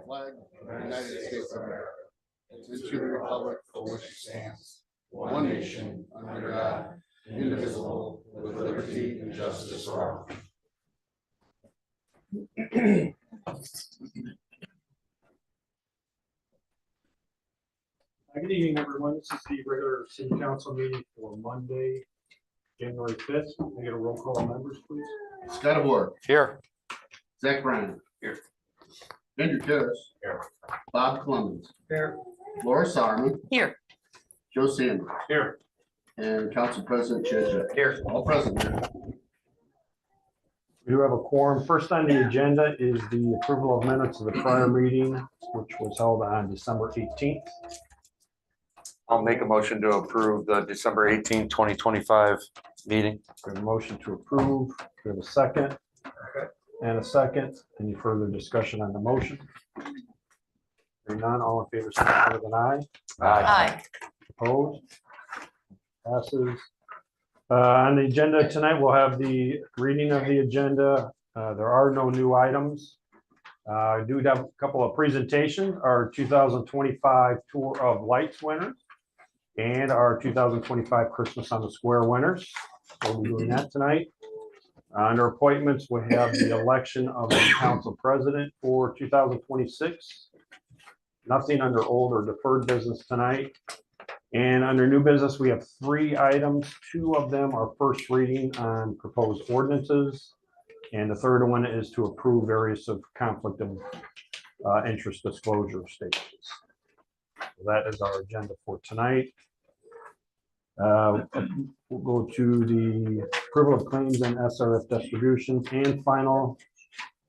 Flag of the United States of America, and to the republic for which it stands, one nation, under God, indivisible, with liberty and justice for all. Good evening, everyone. This is the regular city council meeting for Monday, January 5th. Can I get a roll call of members, please? Scott Award. Here. Zach Bryan. Here. Andrew Karas. Here. Bob Clemens. Here. Laura Sarman. Here. Joe Sanders. Here. And Council President Chad Jeffries. Here. All present. We do have a quorum. First on the agenda is the approval of minutes of the prior meeting, which was held on December 18th. I'll make a motion to approve the December 18, 2025 meeting. We have a motion to approve. We have a second. And a second. Any further discussion on the motion? Hearing none, all in favor, signify with an eye. Aye. Opposed? Passes. On the agenda tonight, we'll have the reading of the agenda. There are no new items. I do have a couple of presentations, our 2025 Tour of Lights winners and our 2025 Christmas on the Square winners. We'll be doing that tonight. Under appointments, we have the election of the council president for 2026. Nothing under old or deferred business tonight. And under new business, we have 3 items. 2 of them are first reading on proposed ordinances. And the third one is to approve various of conflict of interest disclosure statements. So that is our agenda for tonight. We'll go to the approval of claims and SRF distributions and final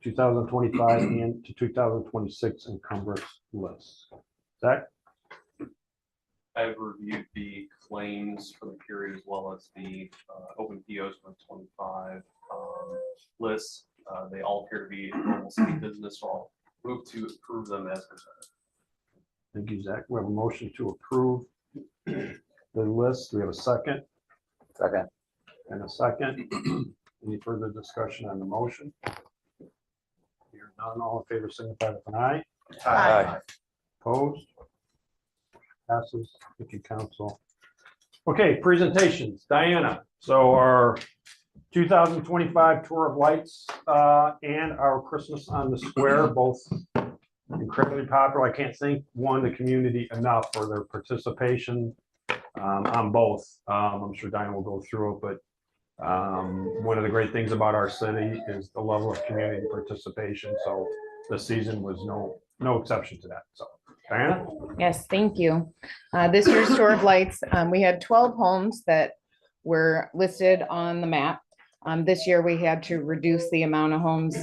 2025 and to 2026 encumbrance lists. Zach? I've reviewed the claims for the period as well as the open POs for 25 lists. They all appear to be normal city business, so I'll move to approve them as presented. Thank you, Zach. We have a motion to approve the list. We have a second Second. and a second. Any further discussion on the motion? Hearing none, all in favor, signify with an eye. Aye. Opposed? Passes. Thank you, council. Okay, presentations. Diana. So our 2025 Tour of Lights and our Christmas on the Square, both incredibly popular. I can't thank the community enough for their participation on both. I'm sure Diana will go through it, but one of the great things about our city is the level of community participation. So the season was no exception to that. So Diana? Yes, thank you. This year's Tour of Lights, we had 12 homes that were listed on the map. This year we had to reduce the amount of homes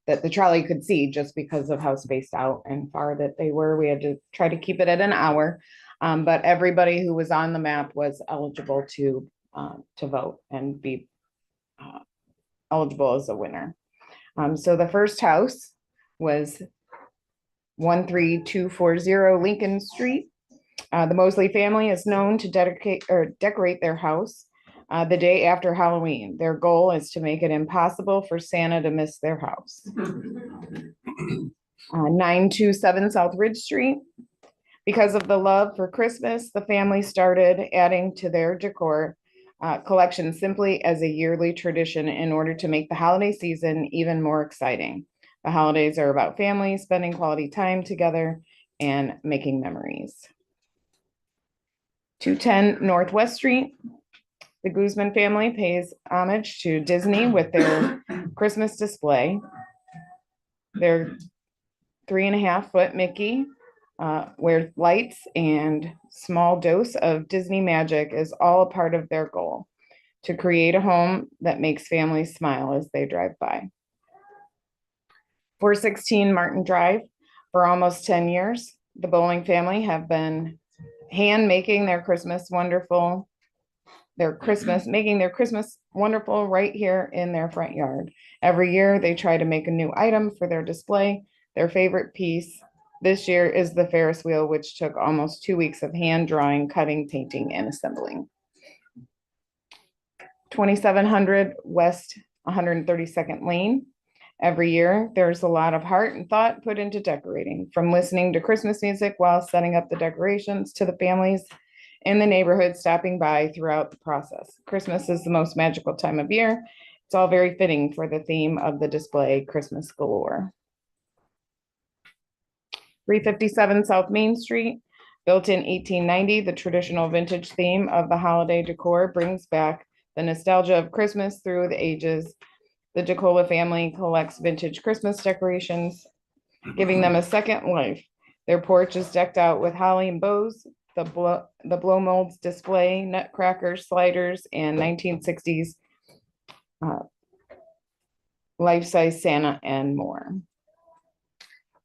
that the trolley could see just because of how spaced out and far that they were. We had to try to keep it at an hour, but everybody who was on the map was eligible to vote and be eligible as a winner. So the first house was 13240 Lincoln Street. The Mosley family is known to decorate their house the day after Halloween. Their goal is to make it impossible for Santa to miss their house. 927 South Ridge Street. Because of the love for Christmas, the family started adding to their decor collection simply as a yearly tradition in order to make the holiday season even more exciting. The holidays are about families spending quality time together and making memories. 210 Northwest Street. The Guzman family pays homage to Disney with their Christmas display. Their 3.5-foot Mickey wears lights and small dose of Disney magic is all a part of their goal to create a home that makes families smile as they drive by. 416 Martin Drive. For almost 10 years, the Bowling family have been hand making their Christmas wonderful right here in their front yard. Every year they try to make a new item for their display. Their favorite piece this year is the Ferris wheel, which took almost 2 weeks of hand drawing, cutting, painting, and assembling. 2700 West 132nd Lane. Every year, there's a lot of heart and thought put into decorating, from listening to Christmas music while setting up the decorations to the families in the neighborhood stopping by throughout the process. Christmas is the most magical time of year. It's all very fitting for the theme of the display, Christmas galore. 357 South Main Street, built in 1890, the traditional vintage theme of the holiday decor brings back the nostalgia of Christmas through the ages. The DeCola family collects vintage Christmas decorations, giving them a second life. Their porch is decked out with holly and bows. The blow molds display nutcrackers, sliders, and 1960s life-size Santa and more.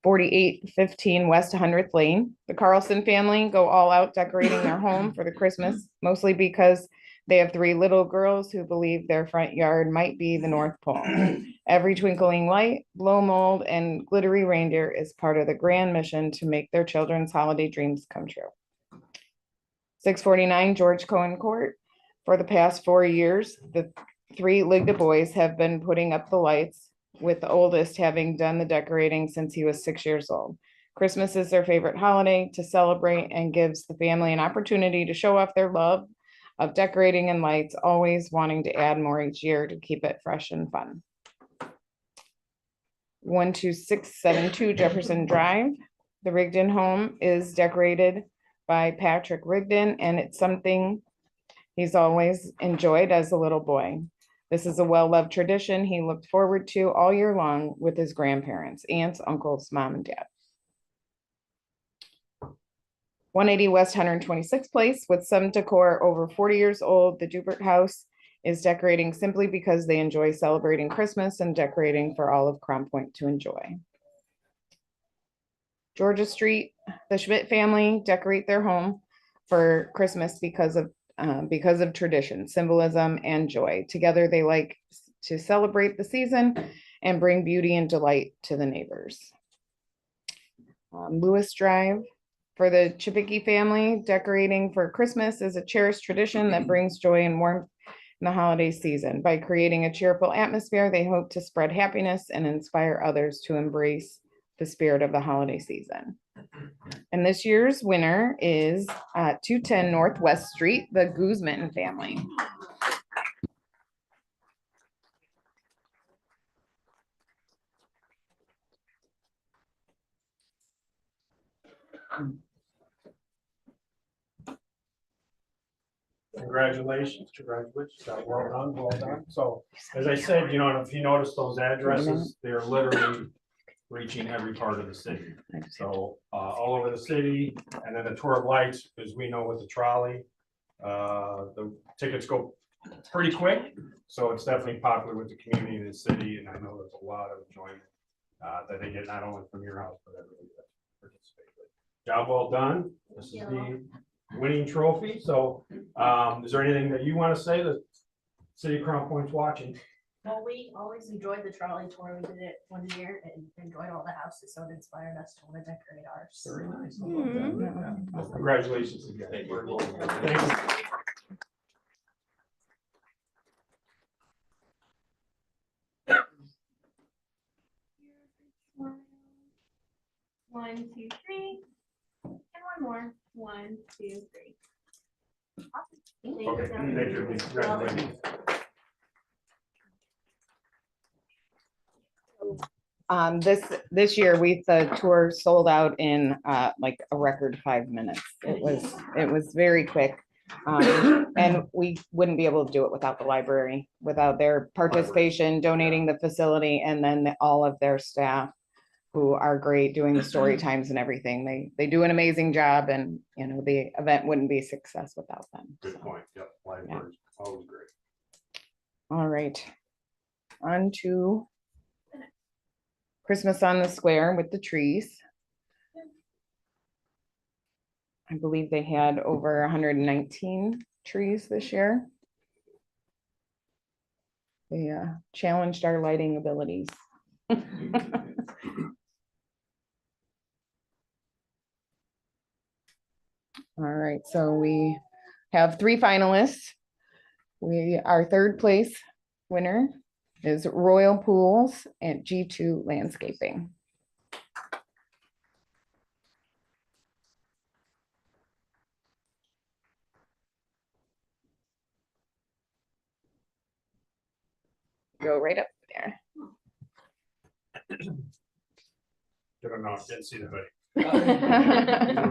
4815 West 100th Lane. The Carlson family go all out decorating their home for the Christmas, mostly because they have 3 little girls who believe their front yard might be the North Pole. Every twinkling light, blow mold, and glittery reindeer is part of the grand mission to make their children's holiday dreams come true. 649 George Cohen Court. For the past 4 years, the 3 Ligda boys have been putting up the lights, with the oldest having done the decorating since he was 6 years old. Christmas is their favorite holiday to celebrate and gives the family an opportunity to show off their love of decorating and lights, always wanting to add more each year to keep it fresh and fun. 12672 Jefferson Drive. The Rigdon home is decorated by Patrick Rigdon, and it's something he's always enjoyed as a little boy. This is a well-loved tradition he looked forward to all year long with his grandparents, aunts, uncles, mom, and dad. 180 West 126th Place, with some decor over 40 years old, the Dubert House is decorating simply because they enjoy celebrating Christmas and decorating for all of Crown Point to enjoy. Georgia Street, the Schmidt family decorate their home for Christmas because of tradition, symbolism, and joy. Together, they like to celebrate the season and bring beauty and delight to the neighbors. Lewis Drive, for the Chipicki family, decorating for Christmas is a cherished tradition that brings joy and warmth in the holiday season. By creating a cheerful atmosphere, they hope to spread happiness and inspire others to embrace the spirit of the holiday season. And this year's winner is 210 Northwest Street, the Guzman family. Congratulations, well done, well done. So, as I said, you know, if you notice those addresses, they're literally reaching every part of the city. So, all over the city, and then the tour of lights, as we know with the trolley, the tickets go pretty quick. So it's definitely popular with the community and the city, and I know there's a lot of enjoyment that they get not only from your house, but everybody that participates. Job well done. This is the winning trophy. So is there anything that you want to say that City of Crown Point's watching? Well, we always enjoyed the trolley tour. We did it one year and enjoyed all the houses, so it inspired us to want to decorate ours. Very nice. Well, congratulations again. Thank you. One, two, three, and one more. One, two, three. Awesome. Thank you. Okay, thank you. Congratulations. This year the tour sold out in like a record 5 minutes. It was very quick. And we wouldn't be able to do it without the library, without their participation, donating the facility, and then all of their staff who are great doing the story times and everything. They do an amazing job, and you know, the event wouldn't be a success without them. Good point. Yep. Libraries, always great. All right. On to Christmas on the Square with the trees. I believe they had over 119 trees this year. They challenged our lighting abilities. All right, so we have 3 finalists. Our third place winner is Royal Pools and G2 Landscaping. Go right up there. Didn't see the hoodie.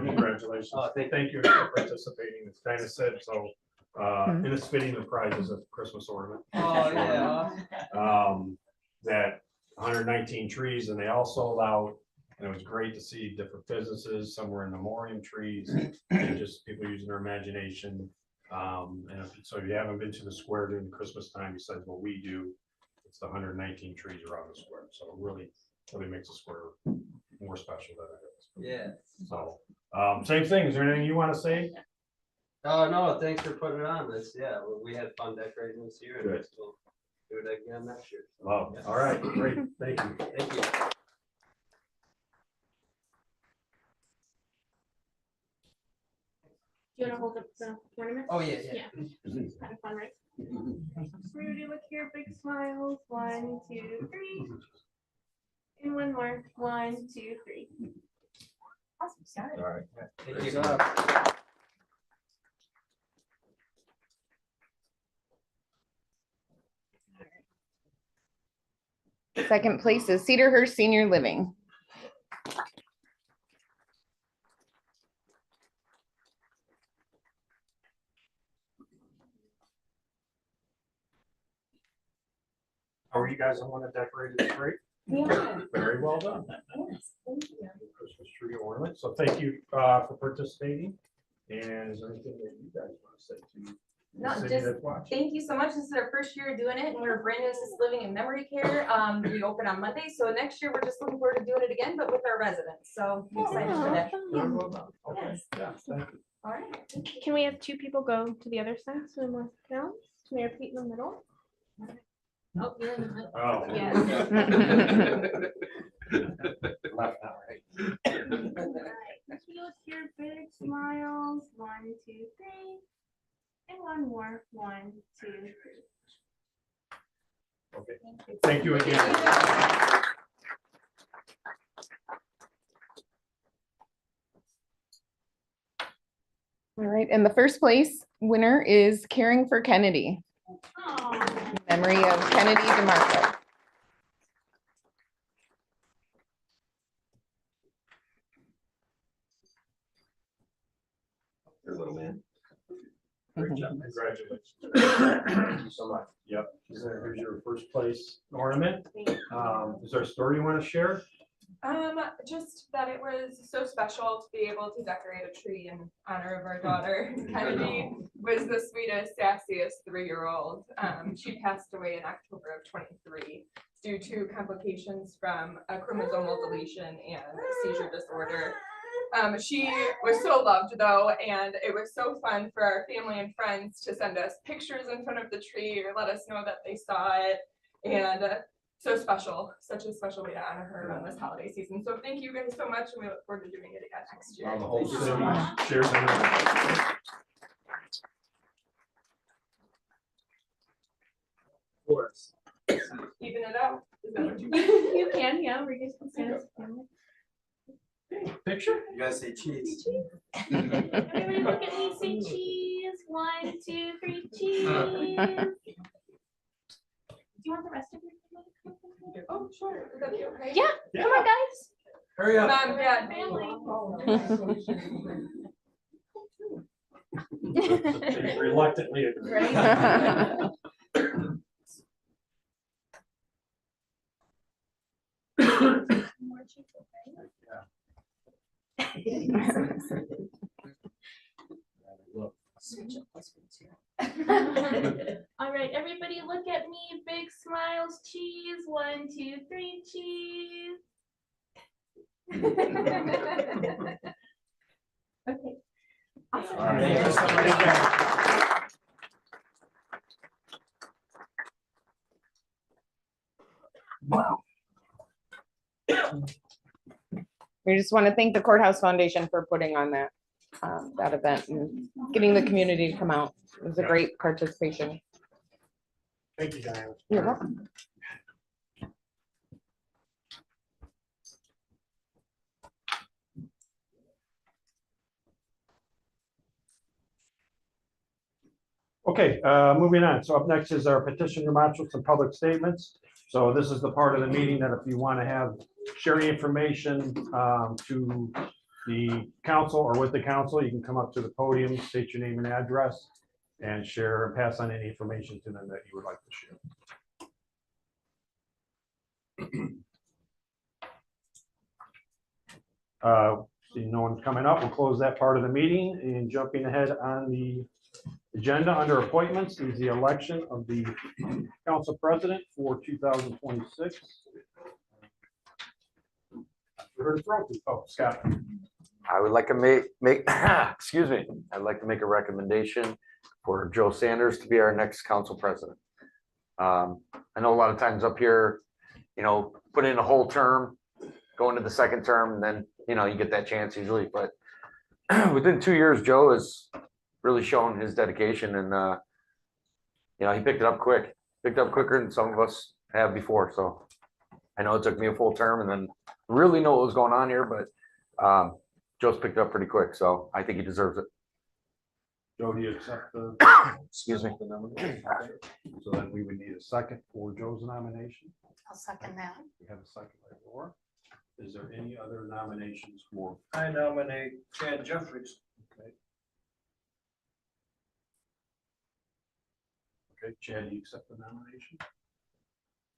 Congratulations. Thank you for participating. It's kind of said, so, and it's fitting the prizes of Christmas ornament. Oh, yeah. That 119 trees and they all sold out. And it was great to see different businesses, some were in memoriam trees and just people using their imagination. So if you haven't been to the square during Christmas time, besides what we do, it's the 119 trees around the square. So it really makes the square more special than it is. Yeah. So, same thing. Is there anything you want to say? Oh, no, thanks for putting it on this. Yeah, we had fun decorating this year and Good. we'll do it again next year. Oh, all right, great. Thank you. Thank you. Do you want to hold up the ornament? Oh, yeah, yeah. Kind of fun, right? Rudy, look here, big smiles. 1, 2, 3. And one more. 1, 2, 3. Awesome, got it. All right. Thank Great you. job. Second place is Cedarhurst Senior Living. How are you guys on one that decorated the tree? Yeah. Very well done. Yes, thank you. Christmas tree ornament. So thank you for participating. And is there anything that you guys want to say to No, the city just that's watching? Thank you so much. This is our first year doing it and we're brand new assisted living and memory care. We open on Monday. So next year, we're just looking forward to doing it again, but with our residents. So I'm excited for that. Very well done. Okay. Yes. Yeah, thank you. All right. Can we have 2 people go to the other side so we more count? Mayor Pete in the middle? Oh, you're in the middle. Oh. Yeah. Left, not right. Look here, big smiles. 1, 2, 3. And one more. 1, 2, 3. Okay. Thank you again. All right, and the first place winner is Caring for Kennedy, Aw. in memory of Kennedy DeMarco. Your little man. Great job. Congratulations. Thank you so much. Yep. Here's your first place ornament. Is there a story you want to share? Just that it was so special to be able to decorate a tree in honor of our daughter. Kennedy was the sweetest, sassiest 3-year-old. She passed away in October of 23 due to complications from a chromosomal deletion and seizure disorder. She was so loved though, and it was so fun for our family and friends to send us pictures in front of the tree or let us know that they saw it. And so special, such a special way to honor her around this holiday season. So thank you guys so much, and we look forward to doing it again next year. Wow, the whole city shares in it. Of course. Even it out. Is that what you You can, yeah, we're just gonna Picture? You guys say cheese. Everybody look at me, say cheese. 1, 2, 3, cheese. Do you want the rest of your? Oh, sure. Is that okay? Yeah, come on, guys. Hurry up. Mom, Dad, They reluctantly agree. All right, everybody look at me. Big smiles, cheese. 1, 2, 3, cheese. Okay. Awesome. All right. Thank you so much. We just want to thank the Courthouse Foundation for putting on that event and getting the community to come out. It was a great participation. Thank you, Diane. You're welcome. Okay, moving on. So up next is our petition remonstrance and public statements. So this is the part of the meeting that if you want to have, share any information to the council or with the council, you can come up to the podium, state your name and address, and share and pass on any information to them that you would like to share. See no one's coming up. We'll close that part of the meeting and jumping ahead on the agenda under appointments is the election of the council president for 2026. Oh, Scott. I would like to make, excuse me, I'd like to make a recommendation for Joe Sanders to be our next council president. I know a lot of times up here, put in a whole term, go into the second term, and then, you get that chance usually, but within 2 years, Joe has really shown his dedication and, he picked it up quicker than some of us have before. So I know it took me a full term and then really know what was going on here, but Joe's picked it up pretty quick. So I think he deserves it. Joe, do you accept the? Excuse me. the nomination? Okay. So then we would need a second for Joe's nomination. I'll second that. We have a second by Laura. Is there any other nominations for? I nominate Chad Jeffries. Okay. Okay, Chad, do you accept the nomination?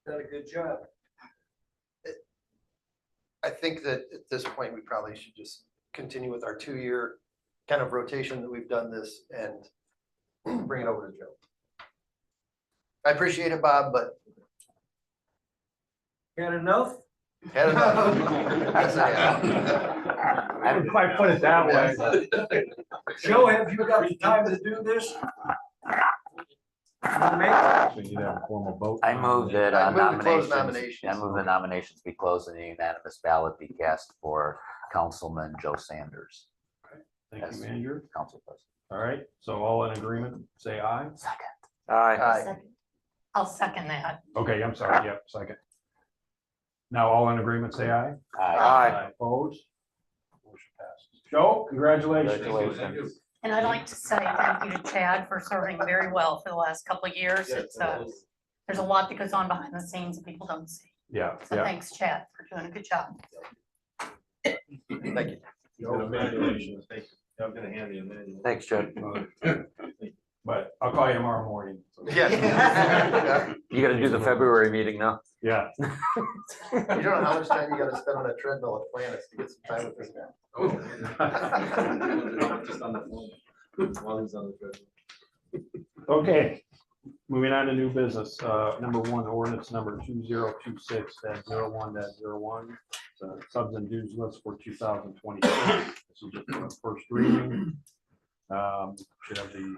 Done a good job. I think that at this point, we probably should just continue with our 2-year kind of rotation that we've done this and bring it over to Joe. I appreciate it, Bob, but Got enough? had enough. Yes, I have. I wouldn't quite put it that way. Joe, have you got the time to do this? So you have a formal vote. I move that I move to close nominations, I nominations. move the nominations be closed and a unanimous ballot be cast for Councilman Joe Sanders, Thank you, Andrew. council president. All right, so all in agreement, say aye. Second. Aye. Aye. I'll second that. Okay, I'm sorry, yep, second. Now, all in agreement, say aye. Aye. Opposed? Motion passes. Joe, congratulations. Congratulations. And I'd like to say thank you to Chad for serving very well for the last couple of years. It's, there's a lot that goes on behind the scenes that people don't see. Yeah, So yeah. thanks, Chad, for doing a good job. Thank you. Congratulations. I'm gonna hand you a minute. Thanks, Chad. But I'll call you tomorrow morning. Yeah. You gotta do the February meeting now. Yeah. You don't know how much time you gotta spend on a treadmill at Planet to get some time with this guy. Just on the phone. While he's on the treadmill. Okay, moving on to new business. Number one, ordinance number 2026-01-01. Subs and dues list for 2026. This is just the first reading. Should have the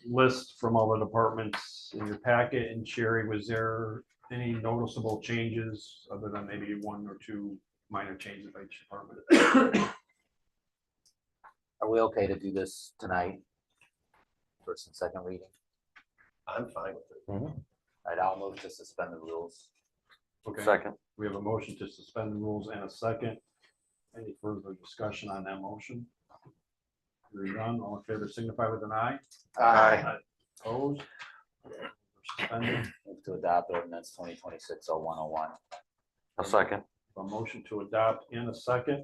list from all the departments in your packet. And Sherry, was there any noticeable changes other than maybe 1 or 2 minor changes by each department? Are we okay to do this tonight? First and second reading? I'm fine with it. All right, I'll move to suspend the rules. Okay. Second. We have a motion to suspend the rules and a second. Any further discussion on that motion? Hearing none, all in favor signify with an eye. Aye. Opposed? Suspended. Move to adopt ordinance 2026-01-01. A second. A motion to adopt in a second.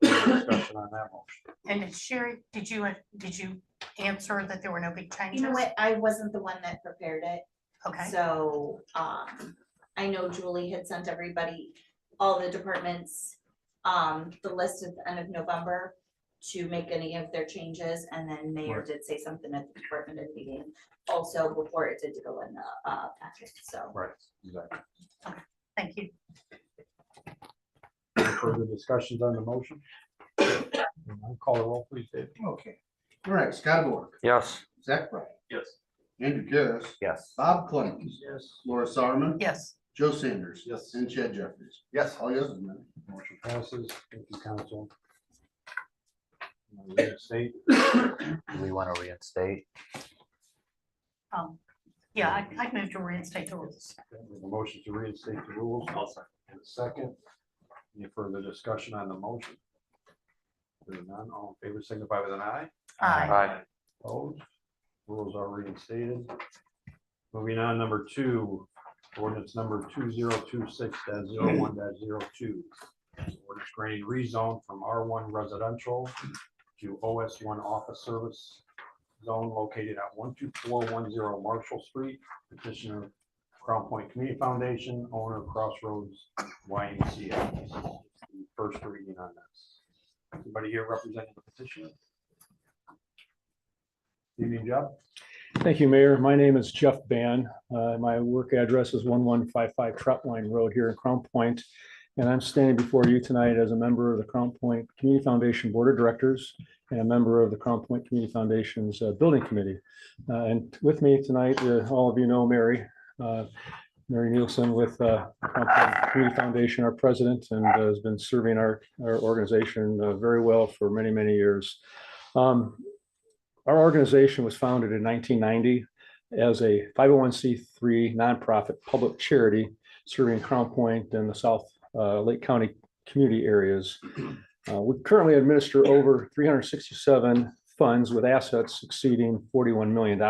Discussion on that motion. And Sherry, did you answer that there were no big changes? You know what, I wasn't the one that prepared it, Okay, so, I know Julie had sent everybody, all the departments, the list at the end of November to make any of their changes, and then Mayor Right. did say something at the department head meeting also before it did go in the, packet, so. Right, exactly. thank you. Any further discussions on the motion? Call the roll, please, Dave. Okay. All right, Scott Borg, Yes. Zach Bryant, Yes. Andrew Karas, Yes. Bob Clemmons, Yes. Laura Sarman, Yes, Joe Sanders. Yes. And Chad Jeffries. Yes. All yeses, man. Motion passes. Thank you, council. Reinstate. Do we want to reinstate? yeah, I'd move to reinstate the rules. We have a motion to reinstate the rules. And a second. Any further discussion on the motion? Hearing none, all in favor signify with an eye. Aye. Aye. Opposed? Rules are reinstated. Moving on, number 2, ordinance number 2026-01-02. Ordinance granting rezone from R1 residential to OS1 office service zone located at 12410 Marshall Street. Petitioner Crown Point Community Foundation, owner Crossroads YMCA. This is the first reading on this. Anybody here representing the petitioner? Evening, Jeff. Thank you, Mayor. My name is Jeff Ban. My work address is 1155 Trotline Road here in Crown Point. And I'm standing before you tonight as a member of the Crown Point Community Foundation Board of Directors and a member of the Crown Point Community Foundation's Building Committee. And with me tonight, all of you know Mary Nielsen with Crown Point Community Foundation, our president, and has been serving our organization very well for many, many years. Our organization was founded in 1990 as a 501c3 nonprofit public charity serving Crown Point and the South Lake County community areas. We currently administer over 367 funds with assets exceeding $41 million.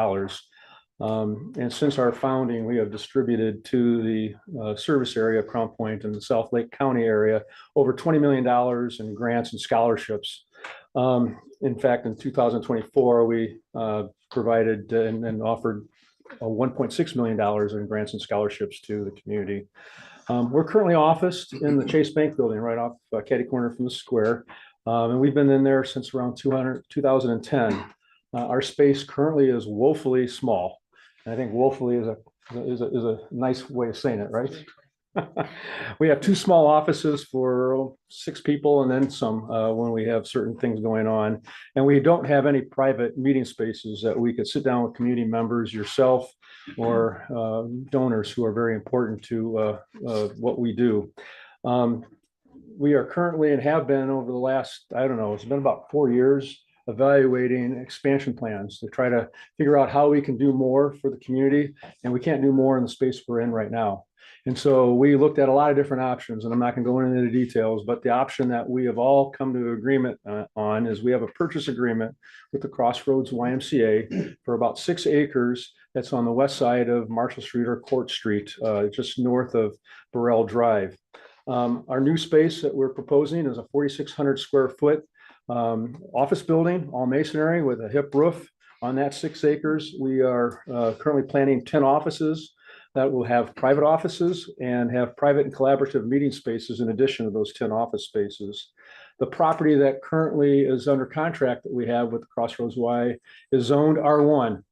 And since our founding, we have distributed to the service area of Crown Point and the South Lake County area over $20 million in grants and scholarships. In fact, in 2024, we provided and offered $1.6 million in grants and scholarships to the community. We're currently officed in the Chase Bank building right off Caddy Corner from the square. And we've been in there since around 2010. Our space currently is woefully small. And I think woefully is a nice way of saying it, right? We have 2 small offices for 6 people and then some when we have certain things going on. And we don't have any private meeting spaces that we could sit down with community members, yourself, or donors who are very important to what we do. We are currently and have been over the last, I don't know, it's been about 4 years, evaluating expansion plans to try to figure out how we can do more for the community. And we can't do more in the space we're in right now. And so we looked at a lot of different options, and I'm not going to go into the details, but the option that we have all come to agreement on is we have a purchase agreement with the Crossroads YMCA for about 6 acres that's on the west side of Marshall Street or Court Street, just north of Burrell Drive. Our new space that we're proposing is a 4,600 square foot office building, all masonry with a hip roof. On that 6 acres, we are currently planning 10 offices that will have private offices and have private and collaborative meeting spaces in addition to those 10 office spaces. The property that currently is under contract that we have with Crossroads Y is zoned R1.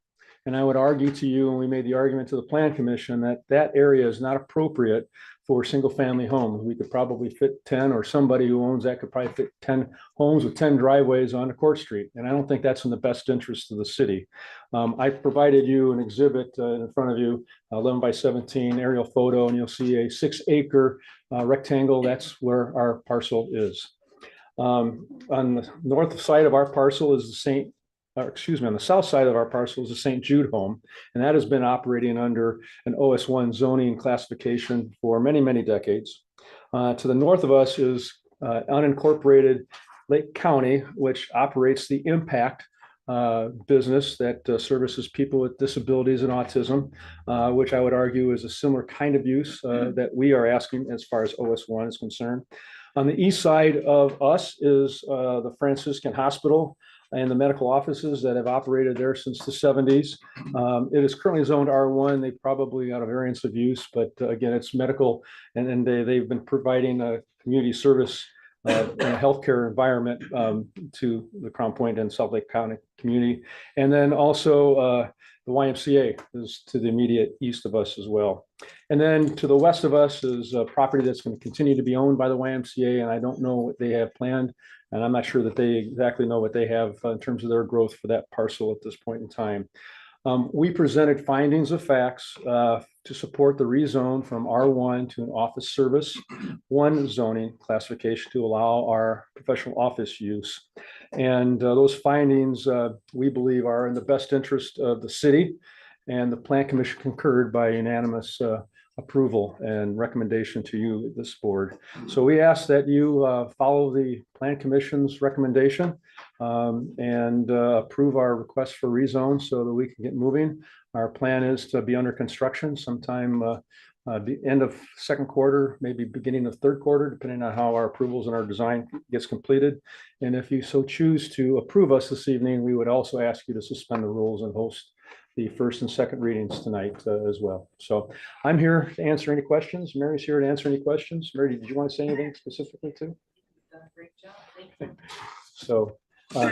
And I would argue to you, and we made the argument to the Plan Commission, that that area is not appropriate for single family homes. We could probably fit 10, or somebody who owns that could probably fit 10 homes with 10 driveways on Court Street. And I don't think that's in the best interest of the city. I provided you an exhibit in front of you, 11 by 17 aerial photo, and you'll see a 6 acre rectangle. That's where our parcel is. On the north side of our parcel is the on the south side of our parcel is the St. Jude home, and that has been operating under an OS1 zoning classification for many, many decades. To the north of us is unincorporated Lake County, which operates the Impact business that services people with disabilities and autism, which I would argue is a similar kind of use that we are asking as far as OS1 is concerned. On the east side of us is the Franciscan Hospital and the medical offices that have operated there since the 70s. It is currently zoned R1. They probably got a variance of use, but again, it's medical, and they've been providing a community service in a healthcare environment to the Crown Point and South Lake County community. And then also the YMCA is to the immediate east of us as well. And then to the west of us is a property that's going to continue to be owned by the YMCA, and I don't know what they have planned. And I'm not sure that they exactly know what they have in terms of their growth for that parcel at this point in time. We presented findings of facts to support the rezone from R1 to an office service 1 zoning classification to allow our professional office use. And those findings, we believe, are in the best interest of the city, and the Plan Commission concurred by unanimous approval and recommendation to you, this board. So we ask that you follow the Plan Commission's recommendation and approve our request for rezone so that we can get moving. Our plan is to be under construction sometime the end of second quarter, maybe beginning of third quarter, depending on how our approvals and our design gets completed. And if you so choose to approve us this evening, we would also ask you to suspend the rules and host the first and second readings tonight as well. So I'm here to answer any questions. Mary's here to answer any questions. Mary, did you want to say anything specifically too? Done a great job. Thank you. So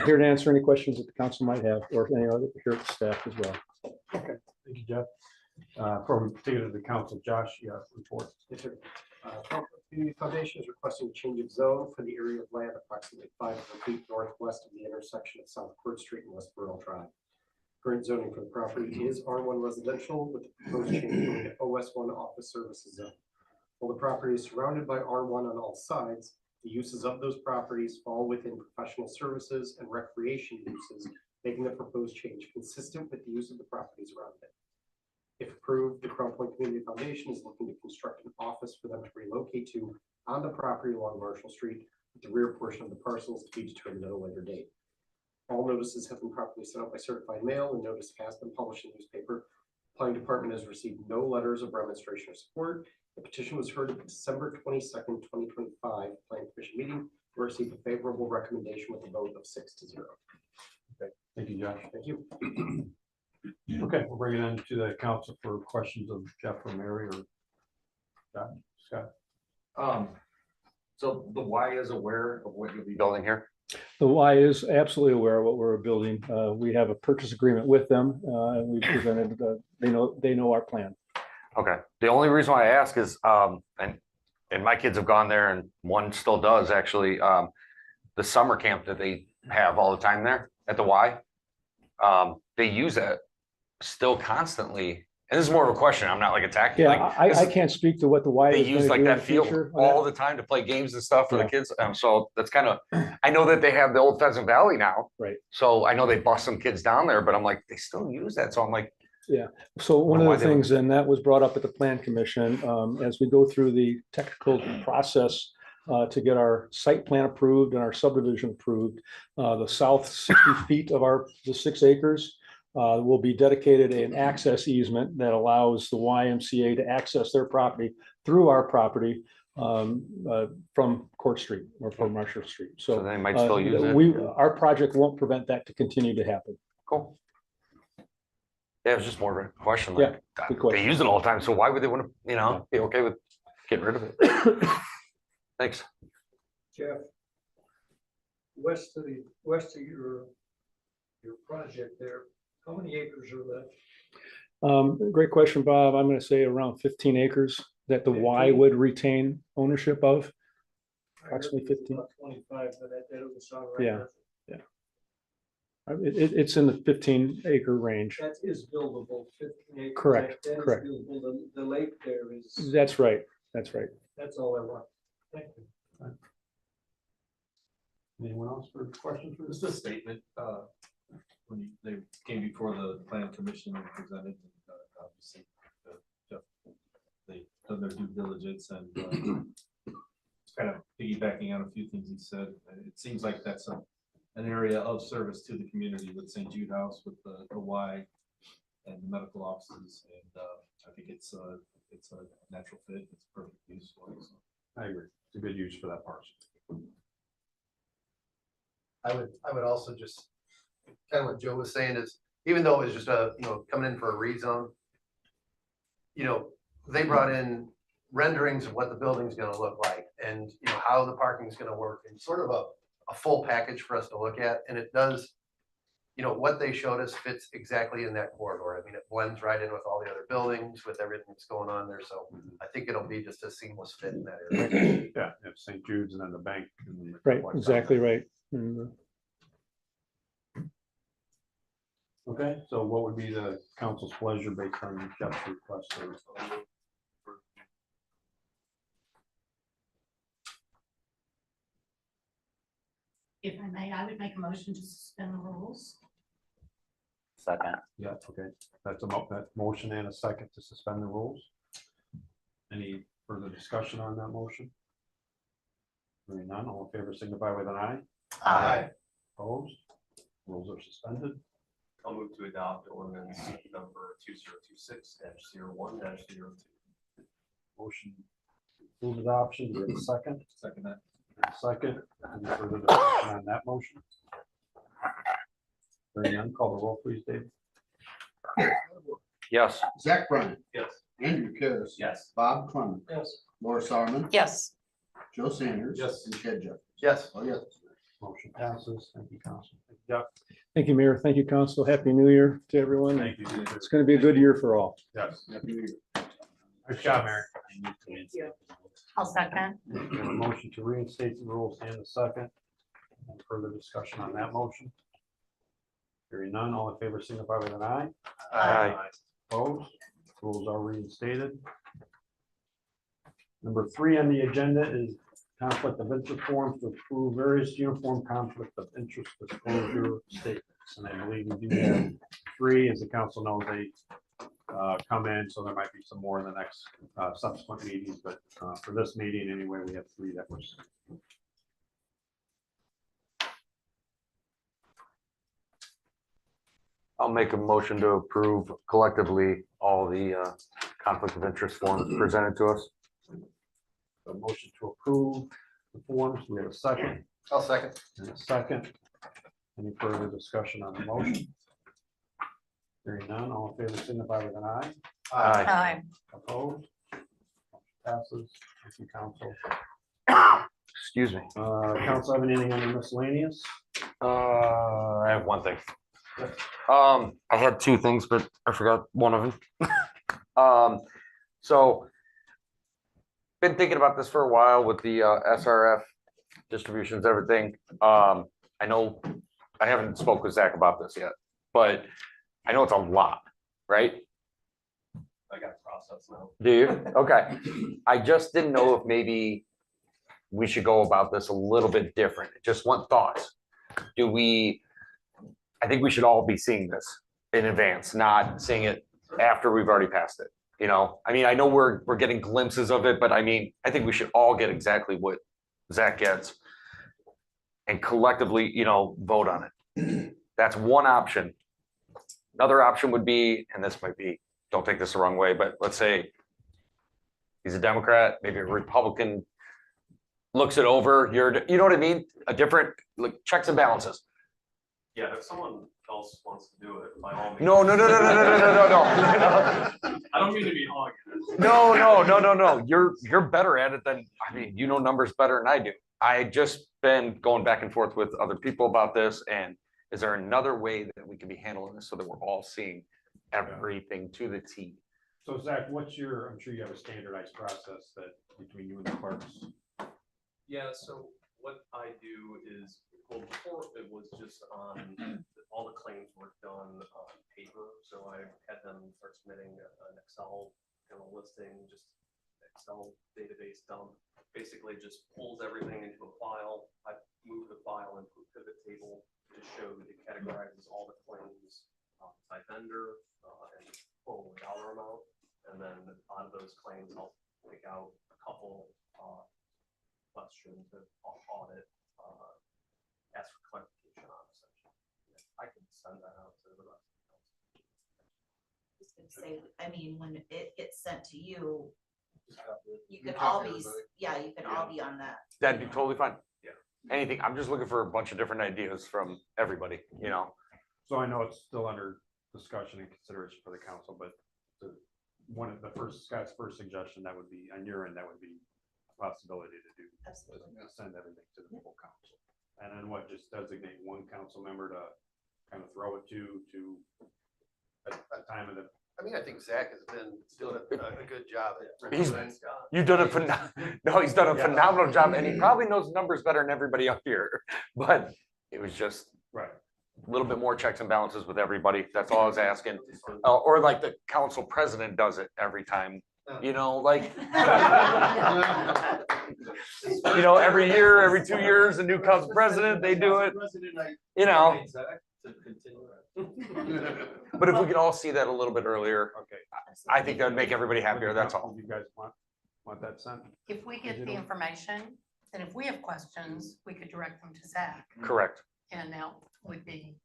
here to answer any questions that the council might have, or any other here at the staff as well. Okay, thank you, Jeff. From to the council, Josh, you have a report. Yes, sir. Trump Community Foundation is requesting a change of zone for the area of land approximately 500 feet northwest of the intersection of South Court Street and West Burrell Drive. Current zoning for the property is R1 residential with the proposed change to OS1 office services zone. While the property is surrounded by R1 on all sides, the uses of those properties fall within professional services and recreation uses, making the proposed change consistent with the use of the properties around it. If approved, the Crown Point Community Foundation is looking to construct an office for them to relocate to on the property along Marshall Street, with the rear portion of the parcels to be determined at a later date. All notices have been properly sent out by certified mail, and notice has been published in the newspaper. The Planning Department has received no letters of remonstration or support. The petition was heard at the December 22nd, 2025 Planning Commission meeting, and received a favorable recommendation with a vote of 6-0. Okay, thank you, Josh. Thank you. Okay, we'll bring it into the council for questions of Jeff or Mary or Scott. So the Y is aware of what you'll be building here? The Y is absolutely aware of what we're building. We have a purchase agreement with them, and we presented, they know our plan. Okay, the only reason why I ask is, and my kids have gone there and one still does actually, the summer camp that they have all the time there at the Y. They use that still constantly. And this is more of a question. I'm not like attacking. Yeah, like, I can't speak to what the Y. They is use gonna like do in that the field future. all the time to play games and stuff for Yeah. the kids. So that's kind of, I know that they have the old Pheasant Valley now. Right. So I know they bust some kids down there, but I'm like, they still use that. So I'm like, Yeah, so one of Why the they would- things, and that was brought up at the Plan Commission, as we go through the technical process to get our site plan approved and our subdivision approved, the south 60 feet of the 6 acres will be dedicated an access easement that allows the YMCA to access their property through our property from Court Street or from Marshall Street. So they might still use it. Our project won't prevent that to continue to happen. cool. Yeah, it was just more of a question. Yeah, Like, good they question. use it all the time. So why would they want to, be okay with getting rid of it? Thanks. Jeff, west of your project there, how many acres are left? Great question, Bob. I'm going to say around 15 acres that the Y would retain ownership of. Approximately 15. 25, but that doesn't sound right. Yeah, yeah. It's in the 15-acre range. That is buildable, 15 acres. Correct, That is correct. buildable. The lake there is. That's right. That's right. That's all I want. Thank you. Anyone else for questions for Just a statement, when they came before the plan commission and presented, obviously, they done their due diligence and kind of piggybacking on a few things he said. It seems like that's an area of service to the community with St. Jude House, with the Y and the medical offices, and I think it's a natural fit. It's perfect use for it. So. I agree. It's a good use for that parcel. I would also just, kind of what Joe was saying is, even though it was just coming in for a rezone, they brought in renderings of what the building's gonna look like and, how the parking's gonna work and sort of a full package for us to look at. And it does, what they showed us fits exactly in that corridor. I mean, it blends right in with all the other buildings, with everything that's going on there. So I think it'll be just a seamless fit in that area. Yeah, it's St. Jude's and then the bank. And then the Right, complex. exactly right. And, Okay, so what would be the council's pleasure based on Jeff's request? If I may, I would make a motion to suspend the rules. Second. Yeah, okay. That's that motion and a second to suspend the rules. Any further discussion on that motion? Hearing none, all in favor signify with an eye. Aye. Opposed? Rules are suspended. I'll move to adopt ordinance number 2026-01-02. Motion to approve adoption. Do we have a second? Second that. Second. Any further discussion on that motion? Hearing none, call the roll, please, Dave. Yes. Zach Bryan. Yes. Andrew Karas. Yes. Bob Clement. Yes. Laura Sarman. Yes. Joe Sanders. Yes. And Ted Jeffries. Yes. Oh, yes. Motion passes. Thank you, Council. Thank you, Jeff. Thank you, Mayor. Thank you, Council. Happy New Year to everyone. Thank you. It's going to be a good year for all. Yes. Happy New Year. Nice job, Mary. I'll second. We have a motion to reinstate the rules and a second. Any further discussion on that motion? Hearing none, all in favor signify with an eye. Aye. Opposed? Rules are reinstated. Number 3 on the agenda is conflict of interest forms to approve various uniform conflict of interest disclosure statements. And I believe we do have 3, as the council knows, they come in, so there might be some more in the next subsequent meetings, but for this meeting anyway, we have 3 that was. I'll make a motion to approve collectively all the conflict of interest forms presented to us. A motion to approve the forms. We have a second. I'll second. And a second. Any further discussion on the motion? Hearing none, all in favor signify with an eye. Aye. Opposed? Motion passes. Thank you, council. Excuse me. Council have anything under miscellaneous? I have one thing. I had 2 things, but I forgot one of them. So been thinking about this for a while with the SRF distributions, everything. I know I haven't spoke with Zach about this yet, but I know it's a lot, right? I got the process now. Do you? Okay. I just didn't know if maybe we should go about this a little bit different. Just want thoughts. I think we should all be seeing this in advance, not seeing it after we've already passed it. You know, I mean, I know we're getting glimpses of it, but I mean, I think we should all get exactly what Zach gets and collectively, you know, vote on it. That's one option. Another option would be, and this might be, don't take this the wrong way, but let's say he's a Democrat, maybe a Republican looks it over, you know what I mean? A different, like, checks and balances. Yeah, if someone else wants to do it, by all means. No. I don't mean to be hogging it. No. You're better at it than, I mean, you know numbers better than I do. I just been going back and forth with other people about this, and is there another way that we can be handling this so that we're all seeing everything to the T? So Zach, I'm sure you have a standardized process that between you and the clerks. Yeah, so what I do is, well, before it was just on, all the claims were done on paper. So I had them start submitting an Excel kind of listing, just Excel database dump. Basically just pulls everything into a file. I move the file into a pivot table to show that it categorizes all the claims by vendor and total dollar amount. And then out of those claims, I'll pick out a couple questions to audit, ask for clarification on essentially. I can send that out to the rest of the council. I was gonna say, I mean, when it gets sent to you, you can talk all to be, everybody. yeah, you can all be on that. That'd be totally fine. Yeah. Anything, I'm just looking for a bunch of different ideas from everybody, you know? So I know it's still under discussion and consideration for the council, but Scott's first suggestion, that would be, on your end, that would be a possibility to do. Absolutely. To send everything to the full council. And then just designate one council member to kind of throw it to at a time of the. I mean, I think Zach has been doing a good job. He's done he's done a phenomenal job, and he probably knows numbers better than everybody up here. But it was just right. A little bit more checks and balances with everybody. That's all I was asking. Or like the council president does it every time, you know, like, you know, every year, every 2 years, a new council president, they do it, you know. But if we could all see that a little bit earlier, okay, I think that would make everybody happier. That's all. You guys want? Want that sent? If we get the Digital? information, and if we have questions, we could direct them to Zach, Correct. and now would be.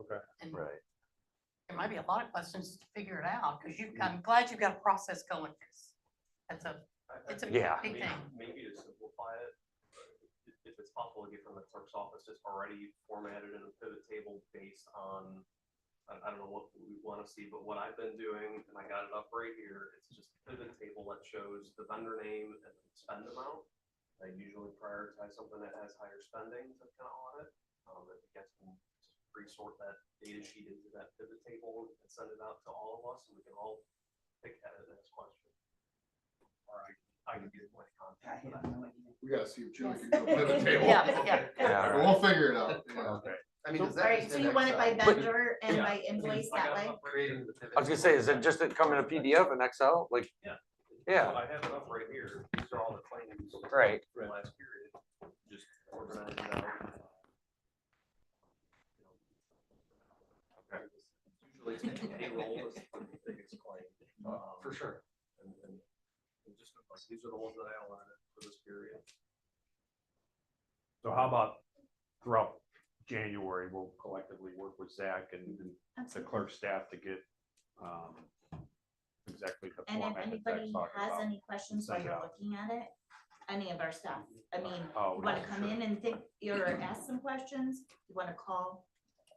Okay. And Right. there might be a lot of questions to figure it out, because I'm glad you've got a process going. That's it's a Yeah. big thing. Maybe to simplify it, if it's possible to get from the clerk's office, just already formatted in a pivot table based on, I don't know what we want to see, but what I've been doing, and I got it up right here, it's just a pivot table that shows the vendor name and the spend amount. I usually prioritize something that has higher spending to kind of audit. If you guys can just re-sort that data sheet into that pivot table and send it out to all of us, and we can all pick at it next question. Or I can be the point of contact for that. We gotta see if Julie can do a pivot table. Yeah. We'll figure it out. Yeah. Okay. I mean, is All that right, just so an you want it by Excel? vendor and by invoice that way? Creating the pivot I was gonna say, is it just to come in a PDF in Excel? Like, Yeah. Yeah. So I have it up right here. These are all the claims. Right. From last period, just organize it out. Okay. Usually it's payroll is the biggest claim. For sure. And just like, these are the ones that I outlined for this period. So how about throughout January, we'll collectively work with Zach and the clerk staff to get exactly the And if format that Zach's anybody talking has about. any questions while Send it you're out. looking at it, any of our staff, I mean, Oh, you wanna no, come sure. in and think, or ask some questions, you wanna call,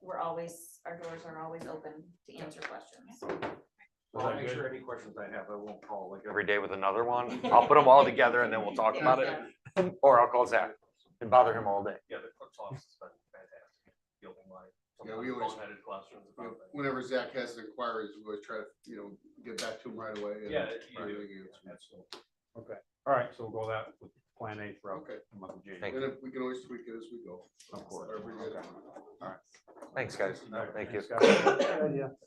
our doors are always open to answer questions. I'll make sure any questions I have, I won't call like every day with another one. I'll put them all together and then we'll talk about it. Or I'll call Zach and bother him all day. Yeah, the clerk's office has been fantastic, fielding my Yeah, we always- boneheaded questions about things. Whenever Zach has inquiries, we always try to, get back to him right away. and Yeah, try to you- get answers. absolutely. Okay, all right, so we'll go that with plan A throughout Okay. the month of And January. if we can always tweak it as we go. Of course. Whatever we get. All right. Thanks, guys. All right, Thank you. thanks, guys. Good idea.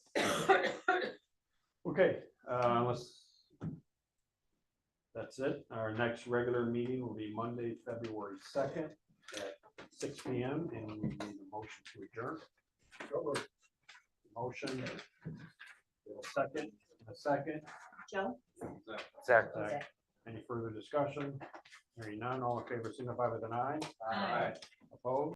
Okay, unless that's it, our next regular meeting will be Monday, February 2nd at 6 P.M. and we need a motion to adjourn. Motion. A second. Joe? Zach. Any further discussion? Hearing none, all in favor signify with an eye. Aye. Opposed?